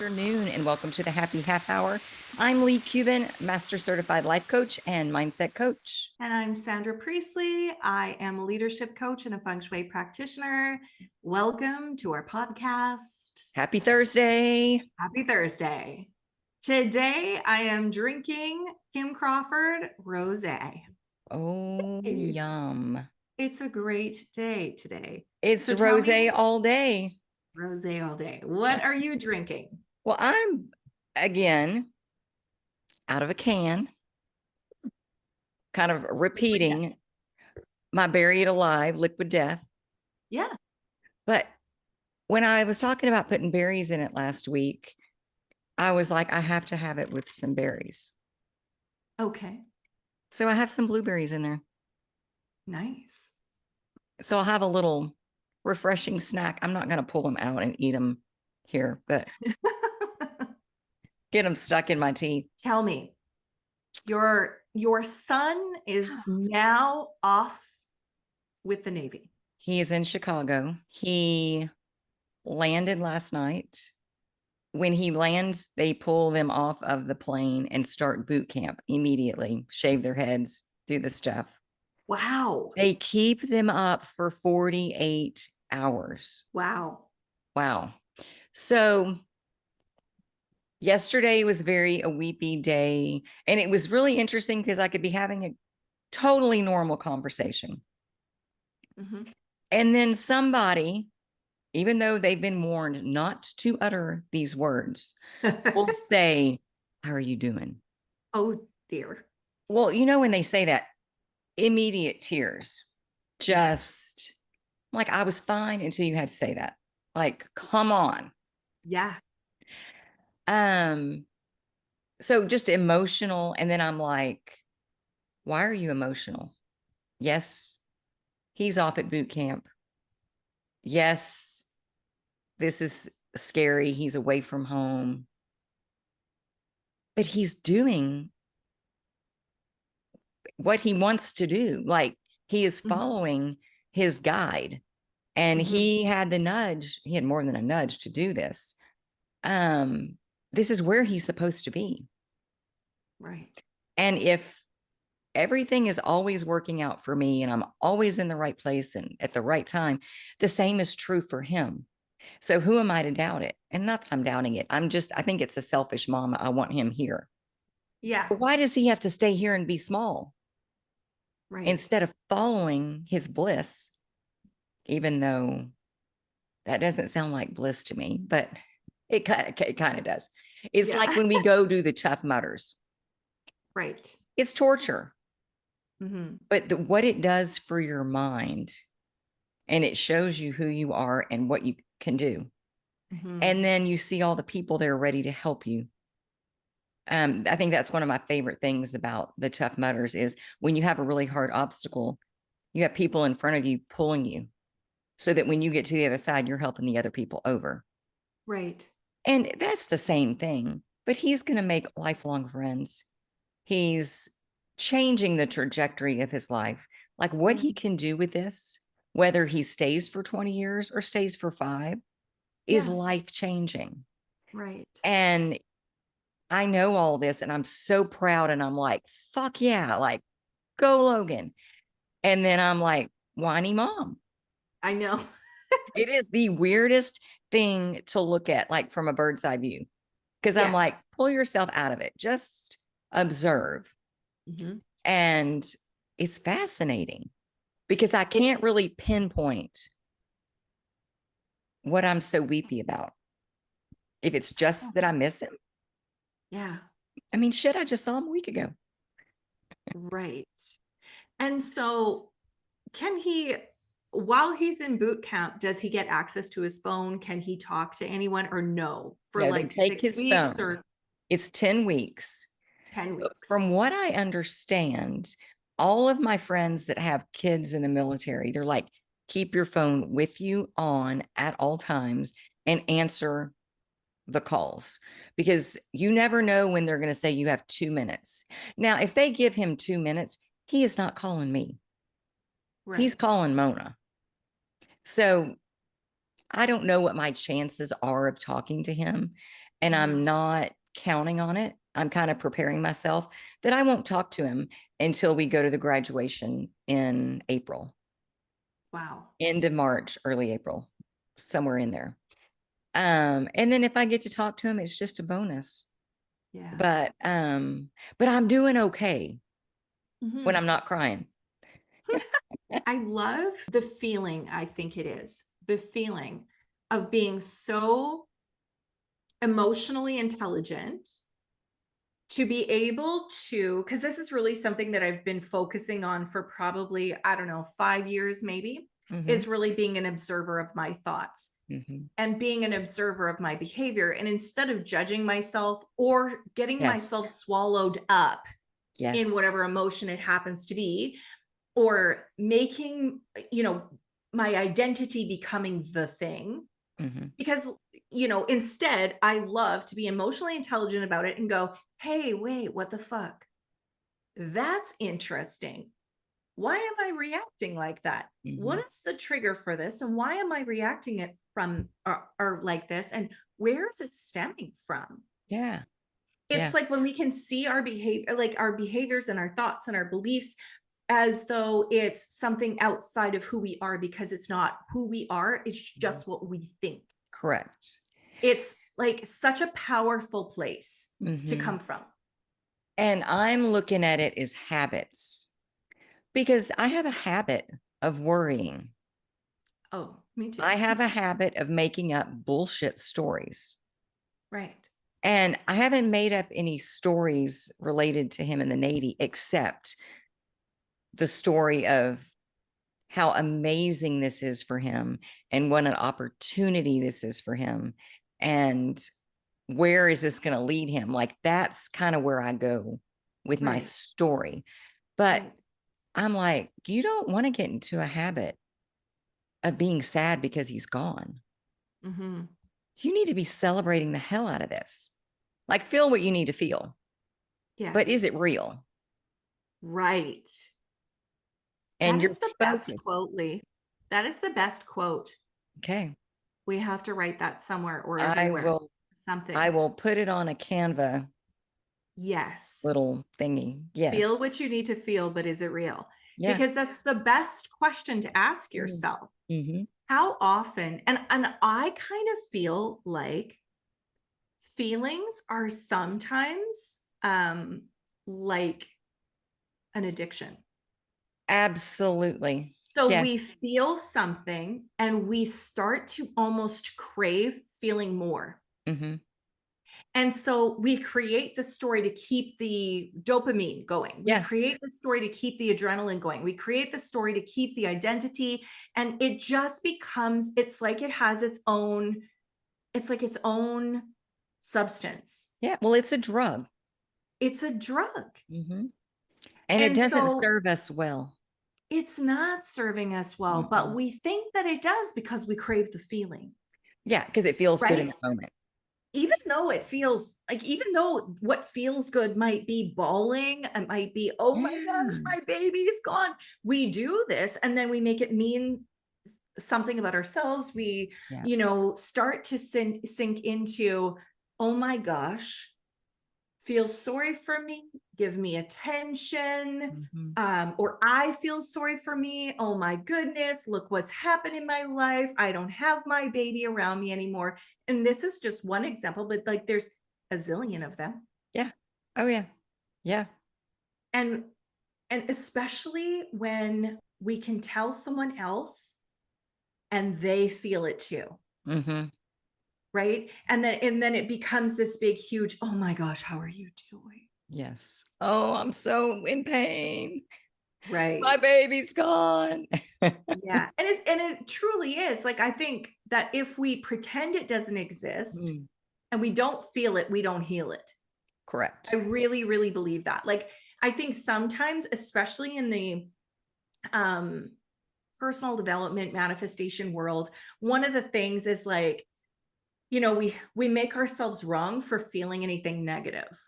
afternoon, and welcome to the Happy Half Hour. I'm Leigh Kubin, Master Certified Life Coach and Mindset Coach. And I'm Sandra Priestley. I am a leadership coach and a feng shui practitioner. Welcome to our podcast. Happy Thursday. Happy Thursday. Today I am drinking Kim Crawford Rosé. Oh, yum. It's a great day today. It's rosé all day. Rosé all day. What are you drinking? Well, I'm, again, out of a can, kind of repeating my Buried Alive, Liquid Death. Yeah. But when I was talking about putting berries in it last week, I was like, I have to have it with some berries. Okay. So I have some blueberries in there. Nice. So I'll have a little refreshing snack. I'm not going to pull them out and eat them here, but get them stuck in my teeth. Tell me, your son is now off with the Navy. He is in Chicago. He landed last night. When he lands, they pull them off of the plane and start boot camp immediately, shave their heads, do the stuff. Wow. They keep them up for 48 hours. Wow. Wow. So yesterday was a weepy day. And it was really interesting because I could be having a totally normal conversation. Mm-hmm. And then somebody, even though they've been warned not to utter these words, will say, "How are you doing?" Oh, dear. Well, when they say that, immediate tears. Just like, I was fine until you had to say that. Like, come on. Yeah. So just emotional. And then I'm like, why are you emotional? Yes, he's off at boot camp. Yes, this is scary. He's away from home. But he's doing what he wants to do. Like, he is following his guide. And he had the nudge. He had more than a nudge to do this. This is where he's supposed to be. Right. And if everything is always working out for me and I'm always in the right place and at the right time, the same is true for him. So who am I to doubt it? And not that I'm doubting it. I think it's a selfish mama. I want him here. Yeah. But why does he have to stay here and be small? Right. Instead of following his bliss, even though that doesn't sound like bliss to me, but it kind of does. It's like when we go do the Tough Mudders. Right. It's torture. Mm-hmm. But what it does for your mind, and it shows you who you are and what you can do. Mm-hmm. And then you see all the people that are ready to help you. I think that's one of my favorite things about the Tough Mudders is when you have a really hard obstacle, you have people in front of you pulling you so that when you get to the other side, you're helping the other people over. Right. And that's the same thing, but he's going to make lifelong friends. He's changing the trajectory of his life. Like what he can do with this, whether he stays for 20 years or stays for 5, is life changing. Right. And I know all this and I'm so proud and I'm like, fuck yeah, like go Logan. And then I'm like, whiny mom. I know. It is the weirdest thing to look at, like from a bird's eye view. Because I'm like, pull yourself out of it. Just observe. Mm-hmm. And it's fascinating because I can't really pinpoint what I'm so weepy about. If it's just that I miss him. Yeah. I mean, shit, I just saw him a week ago. Right. And so while he's in boot camp, does he get access to his phone? Can he talk to anyone or no? For No, like take 6 his weeks phone. or It's 10 weeks. 10 weeks? From what I understand, all of my friends that have kids in the military, they're like, keep your phone with you on at all times and answer the calls because you never know when they're going to say you have 2 minutes. Now, if they give him 2 minutes, he is not calling me. Right. He's calling Mona. So I don't know what my chances are of talking to him. and I'm not counting on it. I'm kind of preparing myself that I won't talk to him until we go to the graduation in April, Wow. end of March, early April, somewhere in there. And then if I get to talk to him, it's just a bonus. Yeah. But I'm doing okay when Mhm. I'm not crying. I love the feeling, I think it is the feeling of being so emotionally intelligent to be able to, because this is really something that I've been focusing on for probably, I don't know, 5 years maybe, Mm-hmm. is really being an observer of my thoughts Mm-hmm. and being an observer of my behavior. And instead of judging myself or getting Yes. myself swallowed up in Yes. whatever emotion it happens to be, or making, my identity becoming the thing, Mm-hmm. because instead I love to be emotionally intelligent about it and go, hey, wait, what the fuck, that's interesting, why am I reacting like that, Mm-hmm. what is the trigger for this, and why am I reacting it from or like this, and where is it stemming from? Yeah. It's Yeah. like when we can see our behavior, like our behaviors and our thoughts and our beliefs, as though it's something outside of who we are, because it's not who we are, it's Mhm. just what we think. Correct. It's like such a powerful place to Mm-hmm. come from. And I'm looking at it as habits because I have a habit of worrying. Oh, me too. I have a habit of making up bullshit stories. Right. And I haven't made up any stories related to him in the Navy, except the story of how amazing this is for him and what an opportunity this is for him. And where is this going to lead him? Like, that's kind of where I go with my Right. story. But Right. I'm like, you don't want to get into a habit of being sad because he's gone. Mm-hmm. You need to be celebrating the hell out of this. Like, feel what you need to feel, but is Yes. it real? Right. And That your is the best focus. quote, Leigh. That is the best quote. Okay. We have to write that somewhere or I everywhere. will, I Something. will put it on a Canva Yes. little thingy. Feel Yes. what you need to feel, but is it real? Yeah. Because that's the best question to ask yourself. Mm-hmm. How often, and I kind of feel like feelings are sometimes like an addiction. Absolutely. So we Yes. feel something and we start to almost crave feeling more. Mm-hmm. And so we create the story to keep the dopamine going. We Yeah. create the story to keep the adrenaline going. We create the story to keep the identity. And it just becomes, it's like it has its own, it's like its own substance. Yeah. Well, it's a drug. It's a drug. Mm-hmm. And it And doesn't so serve us well. it's not serving us well, but Mm-mm. we think that it does because we crave the feeling, Yeah, because it feels good in right? the moment. Even though it feels like, even though what feels good might be bawling, it might be, oh my gosh, Yeah. my baby's gone. We do this and then we make it mean something about ourselves. We, Yeah. start to sink into, oh my gosh, feel sorry for me, give me attention, Mm-hmm. or I feel sorry for me. Oh my goodness, look what's happened in my life. I don't have my baby around me anymore. And this is just one example, but like there's a zillion of them. Yeah. Oh, yeah. Yeah. And especially when we can tell someone else and they feel it too. Mm-hmm. Right. And then it becomes this big, huge, oh my gosh, how are you doing? Yes. Oh, I'm so in pain. My Right. baby's gone. Yeah. And it truly is. Like, I think that if we pretend it doesn't exist Mm, and we don't feel it, we don't heal it. I correct. really, really believe that. Like, I think sometimes, especially in the um personal development manifestation world, one of the things is like, we make ourselves wrong for feeling anything negative.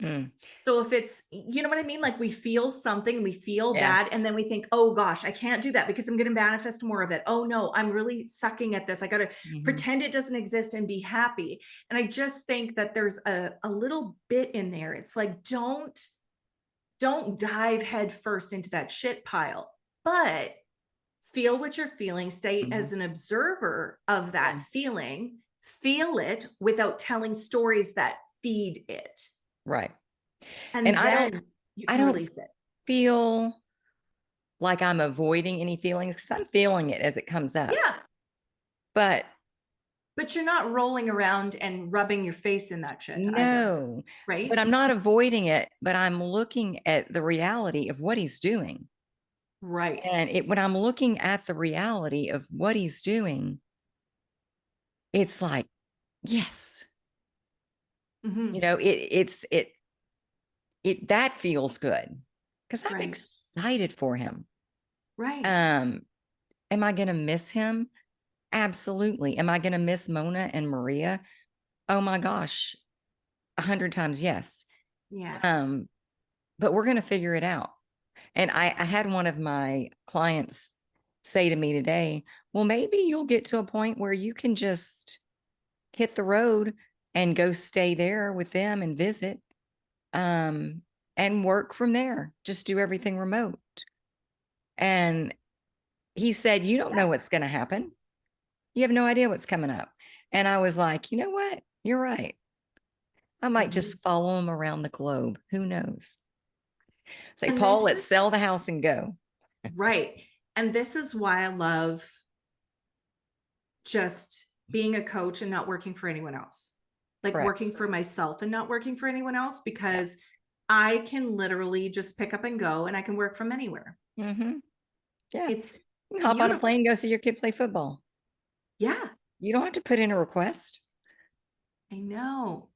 Mm, So if it's, you know what I mean? Like we feel something, we feel yeah. bad, and then we think, oh gosh, I can't do that because I'm going to manifest more of it. Oh no, I'm really sucking at this. I got to Mhm. pretend it doesn't exist and be happy. And I just think that there's a little bit in there. It's like, don't dive head first into that shit pile, but feel what you're feeling, stay Mhm. as an observer of Yeah. that feeling, feel it without telling stories that feed it. Right. And And then you I can don't release it. feel like I'm avoiding any feelings because I'm feeling it as it comes up. Yeah. But But you're not rolling around and rubbing your face in that shit either, no, but right? I'm not avoiding it, but I'm looking at the reality of what he's doing. Right. And when I'm looking at the reality of what he's doing, it's like, yes, Mhm. that feels good because I'm Right. excited for him. Right. Um, am I going to miss him? Absolutely. Am I going to miss Mona and Maria? Oh my gosh, 100 times yes. Yeah. Um, but we're going to figure it out. And I had one of my clients say to me today, well, maybe you'll get to a point where you can just hit the road and go stay there with them and visit, um, and work from there. Just do everything remote. And he said, you don't know Yes. what's going to happen. You have no idea what's coming up. And I was like, you know what? You're right. I might Mhm. just follow him around the globe. Who knows? Say, And Paul, this let's is sell the house and go. right. And this is why I love just being a coach and not working for anyone else. Like working Correct. for myself and not working for anyone else Yeah. because I can literally just pick up and go and I can work from anywhere. Mm-hmm. Yeah. It's You can hop on a beautiful. plane, go see your kid play football. Yeah, You don't have to put in a request. I know.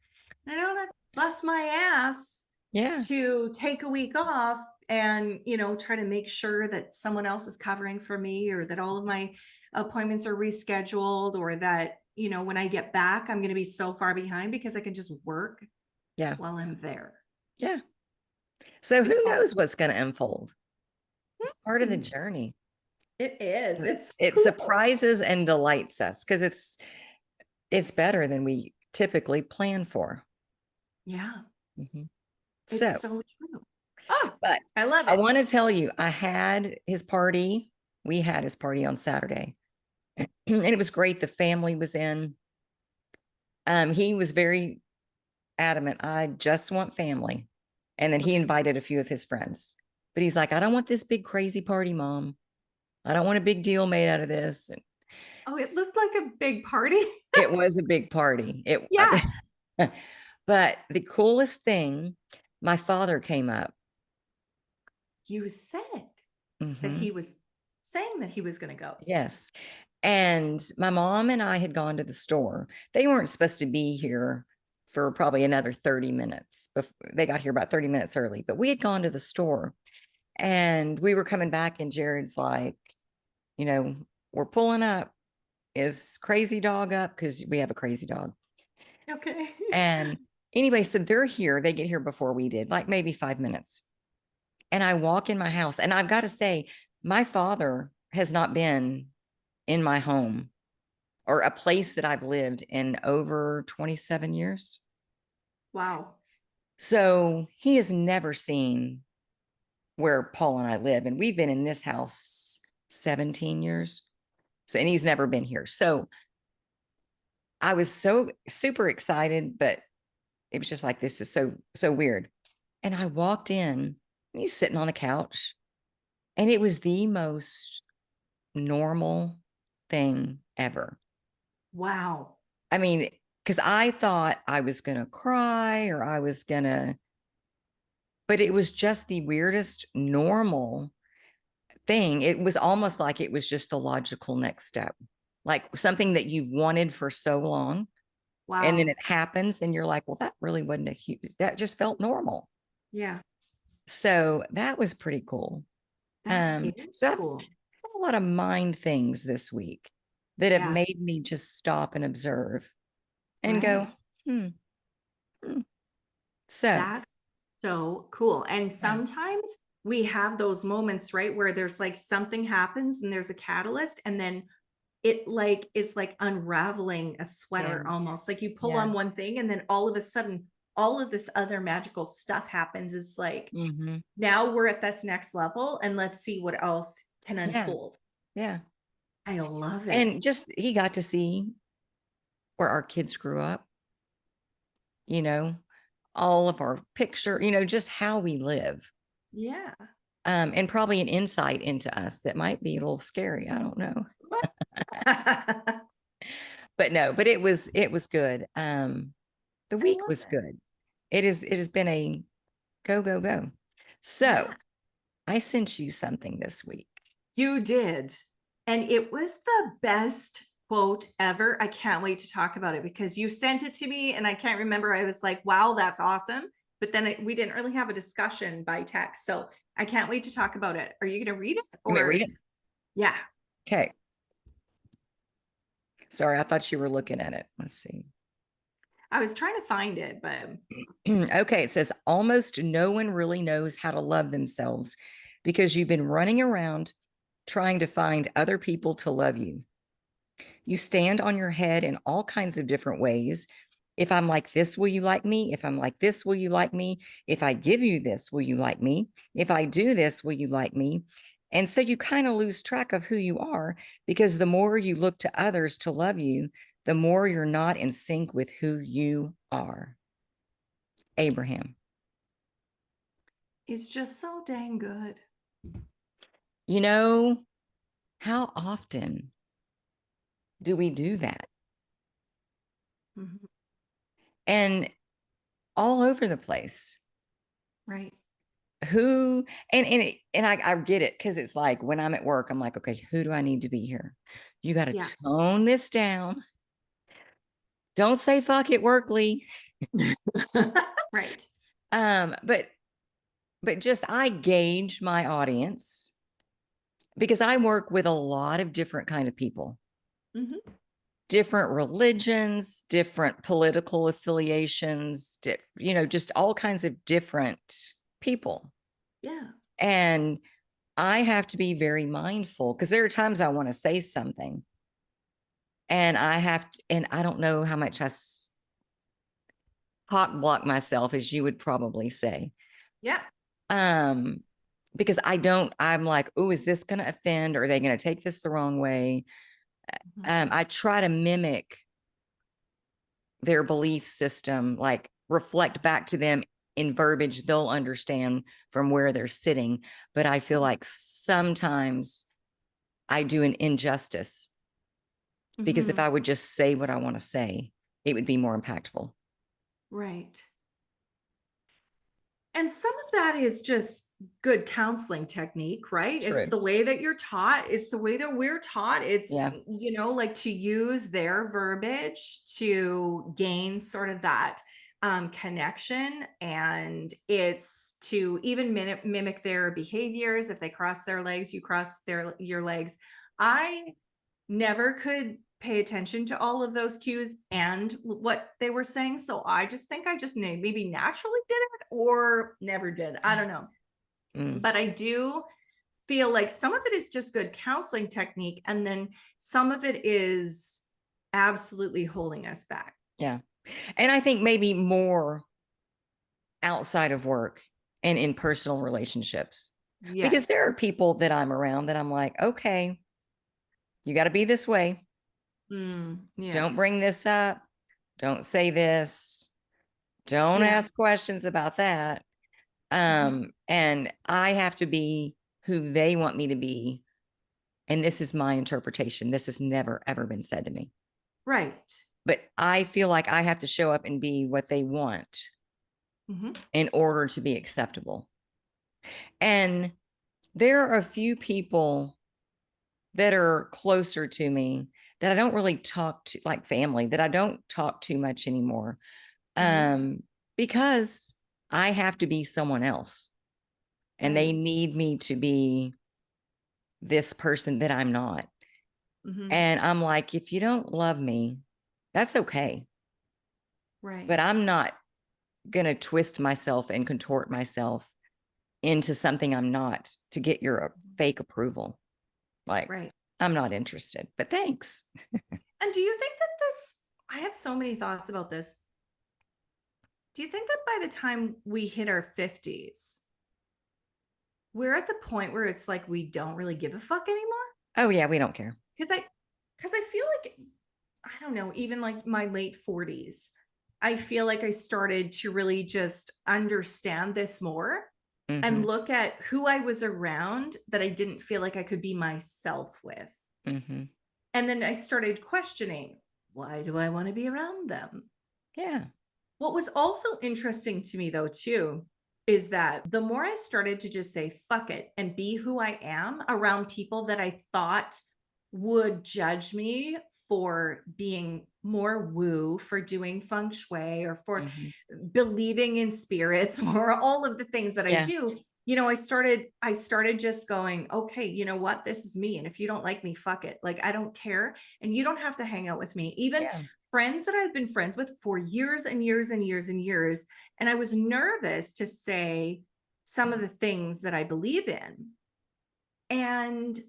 I don't have to bust my ass Yeah. to take a week off and, try to make sure that someone else is covering for me or that all of my appointments are rescheduled or that, when I get back, I'm going to be so far behind because I can just work Yeah. while I'm there. Yeah. So It's who knows awesome. what's going to unfold? It's part of the Hmm. journey. It is. It's It cool. surprises and delights us because it's better than we typically plan for. Yeah, Mhm. it's So, so true. Oh, but I love I it. want to tell you, I had his party. We had his party on Saturday, and it was great. The family was in. He was very adamant. I just want family, and then he Okay. invited a few of his friends. But he's like, I don't want this big crazy party, Mom. I don't want a big deal made out of this. And Oh, it looked like a big party. it was a big party. Yeah. But the coolest thing, my father came up. You said that Hmm. he was saying that he was going to go. Yes. And my mom and I had gone to the store. They weren't supposed to be here for probably another 30 minutes. They got here about 30 minutes early, but we had gone to the store and we were coming back, and Jared's like, you know, we're pulling up. Is crazy dog up? Because we have a crazy dog. Okay. And anyway, so they're here. They get here before we did, like maybe 5 minutes. And I walk in my house, and I've got to say, my father has not been in my home or a place that I've lived in over 27 years. Wow. So he has never seen where Paul and I live. And we've been in this house 17 years. So, and he's never been here. So I was so super excited, but it was just like, this is so weird. And I walked in, and he's sitting on the couch, and it was the most normal thing ever. Wow. I mean, because I thought I was going to cry or I was going to, but it was just the weirdest normal thing. It was almost like it was just the logical next step, like something that you've wanted for so long. And then Wow. it happens, and you're like, well, that really wasn't a huge, that just felt normal. Yeah. So that was pretty cool. That is So I've had cool. a lot of mind things this week that have Yeah. made me just stop and observe and go, Right. hmm. hmm. So That's So cool. And sometimes we have those moments, right, where there's like something happens and there's a catalyst, and then it like is like unraveling a Yeah. sweater almost. Like you pull Yeah. on one thing and then all of a sudden all of this other magical stuff happens. It's like Mm-hmm. now we're at this next level and let's see what else can Yeah. unfold. Yeah. I love And it. just he got to see where our kids grew up, you know, all of our picture, just how we live. Yeah. And probably an insight into us that might be a little scary. I don't know. But no, but it was good. The I week love was it. good. It has been a go, go, go. So Yeah. I sent you something this week. You did. And it was the best quote ever. I can't wait to talk about it because you sent it to me and I can't remember. I was like, wow, that's awesome. But then we didn't really have a discussion by text. So I can't wait to talk about it. Are you going to read it You may read or? it. Yeah, Okay. Sorry, I thought you were looking at it. Let's see. I was trying to find it, but Okay, it says almost no one really knows how to love themselves because you've been running around trying to find other people to love you. You stand on your head in all kinds of different ways. If I'm like this, will you like me? If I'm like this, will you like me? If I give you this, will you like me? If I do this, will you like me? And so you kind of lose track of who you are because the more you look to others to love you, the more you're not in sync with who you are. Abraham. it's just so dang good. You know, how often do we do that? Mhm. And all over the place. Right. Who and I get it because it's like when I'm at work, I'm like, okay, who do I need to be here? You got to Yeah. tone this down. Don't say fuck it, work, Leigh. Right. But just I gauge my audience because I work with a lot of different kind of people, Hmm. different religions, different political affiliations, just all kinds of different people. Yeah. And I have to be very mindful because there are times I want to say something and and I don't know how much hot block myself, as you would probably say. Yeah. Um, because I'm like, oh, is this going to offend? Or are they going to take this the wrong way? Mhm. I try to mimic their belief system, like reflect back to them in verbiage they'll understand from where they're sitting. But I feel like sometimes I do an injustice because if Mhm. I would just say what I want to say, it would be more impactful. Right. And some of that is just good counseling technique, right? It's True. the way that you're taught. It's the way that we're taught. It's, Yeah. like to use their verbiage to gain sort of that connection. And it's to even mimic their behaviors. If they cross their legs, you cross your legs. I never could pay attention to all of those cues and what they were saying. So I just think I just maybe naturally did it or never did. I don't know. Mm, But I do feel like some of it is just good counseling technique. And then some of it is absolutely holding us back. yeah. And I think maybe more outside of work and in personal relationships, because there Yes. are people that I'm around that I'm like, okay, you got to be this way. Yeah. Don't bring this up. Don't say this. Don't Yeah. ask questions about that. Mhm. And I have to be who they want me to be. And this is my interpretation. This has never, ever been said to me. Right. But I feel like I have to show up and be what they want Hmm. in order to be acceptable. And there are a few people that are closer to me that I don't really talk to, like family, that I don't talk too much anymore. Hmm. Because I have to be someone else and they Right. need me to be this person that I'm not. Hmm. And I'm like, if you don't love me, that's okay. But Right. I'm not going to twist myself and contort myself into something I'm not to get your fake approval. Like, Right. I'm not interested, but thanks. And do you think that I have so many thoughts about this. Do you think that by the time we hit our 50s, we're at the point where it's like we don't really give a fuck anymore? Oh yeah, we don't care. Because I feel like, I don't know, even like my late 40s, I feel like I started to really just understand this more and look at who I was around that I didn't feel like I could be myself with. And then I started questioning, why do I want to be around them? Yeah. What was also interesting to me, though, too, is that the more I started to just say, fuck it, and be who I am around people that I thought would judge me for being more woo, for doing feng shui, or for believing in spirits, or all of the things that I Yeah. do, I started just going, okay, you know what? This is me. And if you don't like me, fuck it. Like, I don't care. And you don't have to hang out with me. Even Yeah. friends that I've been friends with for years and years and years and years. And I was nervous to say some of the things that I believe in. And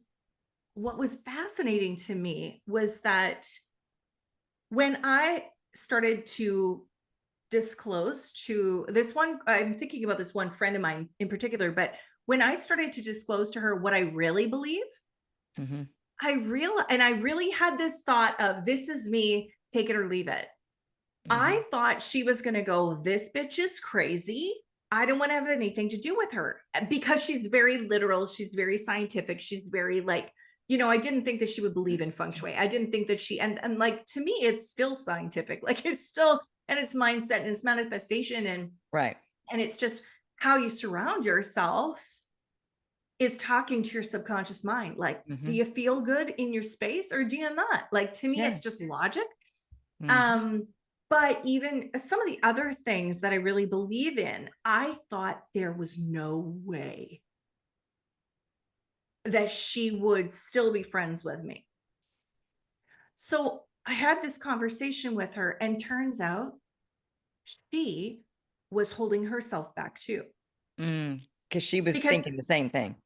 what was fascinating to me was that when I started to disclose to this one, I'm thinking about this one friend of mine in particular, but when I started to disclose to her what I really believe, I really had this thought of, this is me, take it or leave it. I thought she was going to go, this bitch is crazy. I don't want to have anything to do with her, because she's very literal. She's very scientific. She's very like, I didn't think that she would believe in feng shui. I didn't think that and like, to me, it's still scientific. Like, it's still, and it's mindset and it's manifestation. And it's just how you surround yourself is talking to your subconscious mind. Like, do you feel good in your space or do you not? Like, to me, it's just logic. But even some of the other things that I really believe in, I thought there was no way that she would still be friends with me. So I had this conversation with her, and turns out she was holding herself back too. Because she was Because thinking the same thing.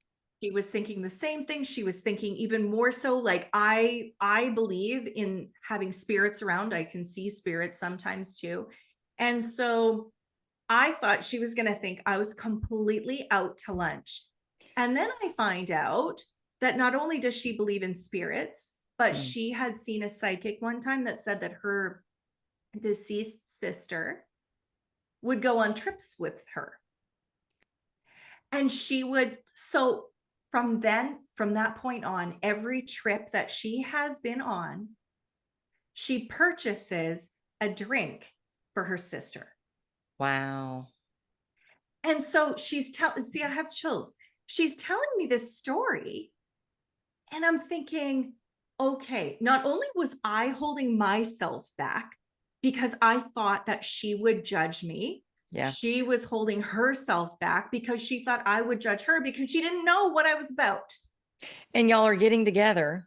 she was thinking the same thing. She was thinking even more so, like, I believe in having spirits around. I can see spirits sometimes too. And so I thought she was going to think I was completely out to lunch. And then I find out that not only does she believe in spirits, but she had seen a psychic one time that said that her deceased sister would go on trips with her. And she would, so from that point on, every trip that she has been on, she purchases a drink for her sister. Wow. And so she's see, I have chills. She's telling me this story, and I'm thinking, okay, not only was I holding myself back because I thought that she would judge me, she was holding herself back because she thought I would judge her because she didn't know what I was about. And y'all are getting together,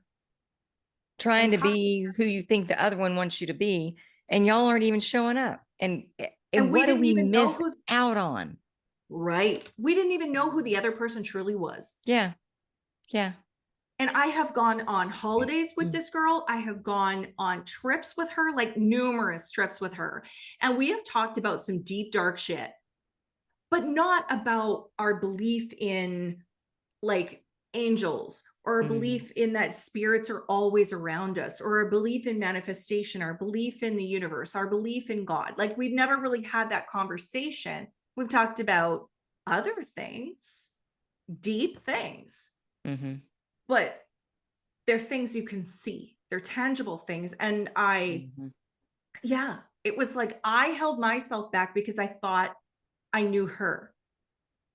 trying to be who you think the other one wants you to be, and y'all aren't even showing up. And we what do didn't we even know miss out on? Right. We didn't even know who the other person truly was. Yeah. Yeah. And I have gone on holidays with this girl. I have gone on trips with her, like numerous trips with her. And we have talked about some deep, dark shit, but not about our belief in like angels, or a belief in that spirits are always around us, or a belief in manifestation, our belief in the universe, our belief in God. Like, we've never really had that conversation. We've talked about other things, deep things, but they're things you can see. They're tangible things. And yeah, it was like I held myself back because I thought I knew her.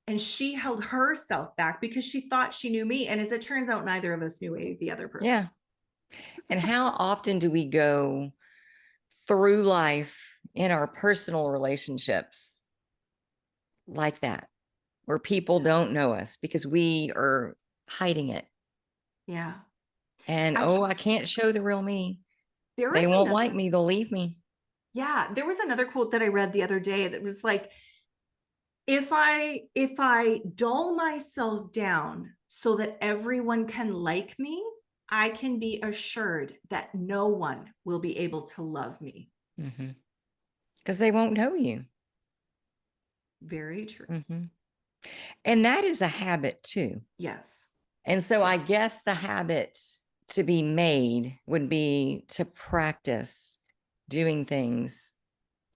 And she held herself back because she thought she knew me. And as it turns out, neither of us knew the other person. Yeah. And how often do we go through life in our personal relationships like that, where people don't know us because we are hiding it? Yeah. And I can't show the real me. There They is won't another, like me. They'll leave me. Yeah, there was another quote that I read the other day that was like, if I dull myself down so that everyone can like me, I can be assured that no one will be able to love me. Because they won't know you. Very true. And that is a habit too. Yes. And so I guess the habit to be made would be to practice doing things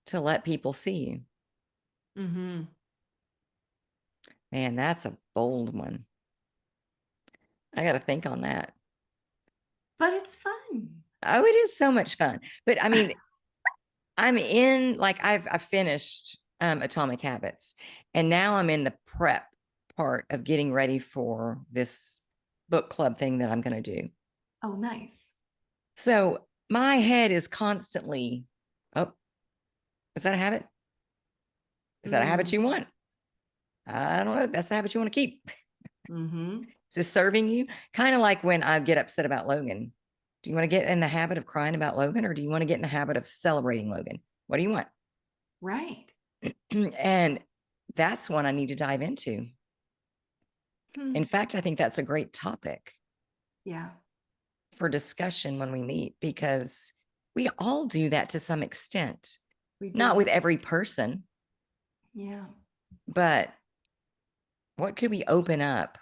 to let people see you. Man, that's a bold one. I got to think on that. But it's fun. Oh, it is so much fun. But I mean, I'm in, like, I've finished Atomic Habits, and now I'm in the prep part of getting ready for this book club thing that I'm going to do. Oh, nice. So my head is constantly, oh, is that a habit? Is that a habit you want? I don't know. That's the habit you want to keep. Is this serving you? Kind of like when I get upset about Logan. Do you want to get in the habit of crying about Logan, or do you want to get in the habit of celebrating Logan? What do you want? Right. And that's one I need to dive into. In fact, I think that's a great topic. Yeah. For discussion when we meet, because we all do that to some extent. We do. Not with every person. Yeah. But what could we open up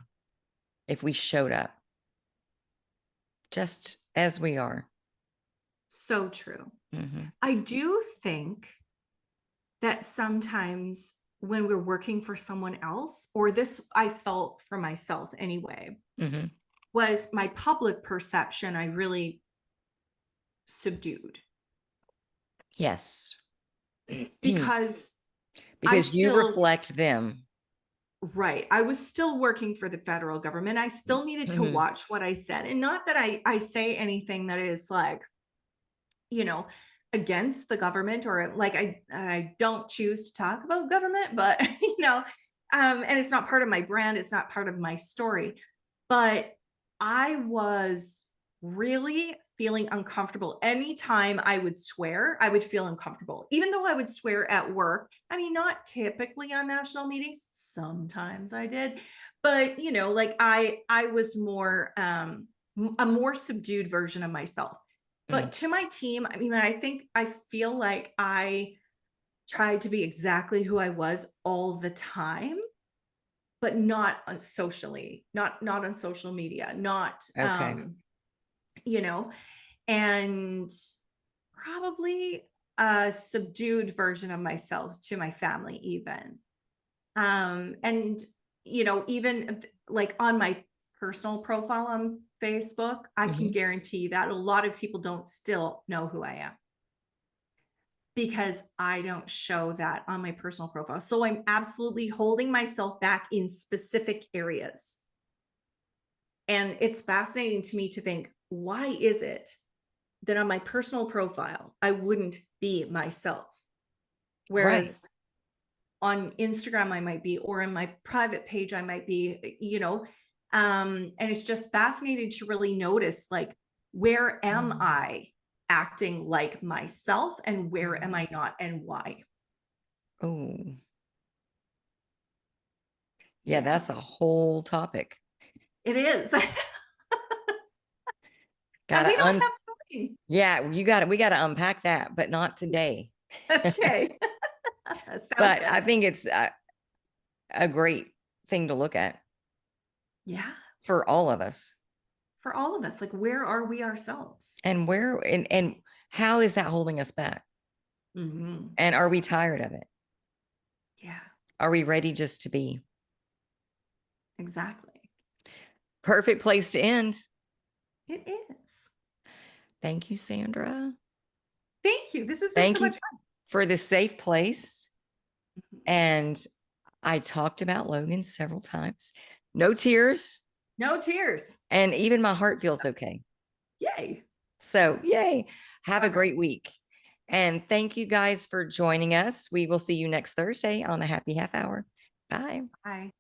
if we showed up just as we are? So true. I do think that sometimes when we're working for someone else, or this I felt for myself anyway, was my public perception I really subdued. Yes. Because you reflect them. Right. I was still working for the federal government. I still needed to watch what I said. And not that I say anything that is like, against the government, or like I don't choose to talk about government, but and it's not part of my brand, it's not part of my story. But I was really feeling uncomfortable. Anytime I would swear, I would feel uncomfortable, even though I would swear at work. I mean, not typically on national meetings. Sometimes I did, but like I was more, a more subdued version of myself. But to my team, I mean, I feel like I tried to be exactly who I was all the time, but not on socially, not on social media, not, and probably a subdued version of myself to my family even. And, even like on my personal profile on Facebook, I can guarantee that a lot of people don't still know who I am, because I don't show that on my personal profile. So I'm absolutely holding myself back in specific areas. And it's fascinating to me to think, why is it that on my personal profile, I wouldn't be myself? Whereas on Instagram, I might be, or in my private page, I might be, and it's just fascinating to really notice, like, where am I acting like myself, and where am I not, and why? Oh, yeah, that's a whole topic. It is. And we don't have time. Yeah, we got to unpack that, but not today. Okay. But good. I think it's a great thing to look at. Yeah. For all of us. For all of us, like, where are we ourselves? And and how is that holding us back? And are we tired of it? Yeah. Are we ready just to be? Exactly. Perfect place to end. It is. Thank you, Sandra. Thank you. This has been so much fun. For this safe place. And I talked about Logan several times. No tears. No tears. And even my heart feels okay. Yay. So, yay. Have a great week. And thank you guys for joining us. We will see you next Thursday on the Happy Half Hour. Bye. Bye.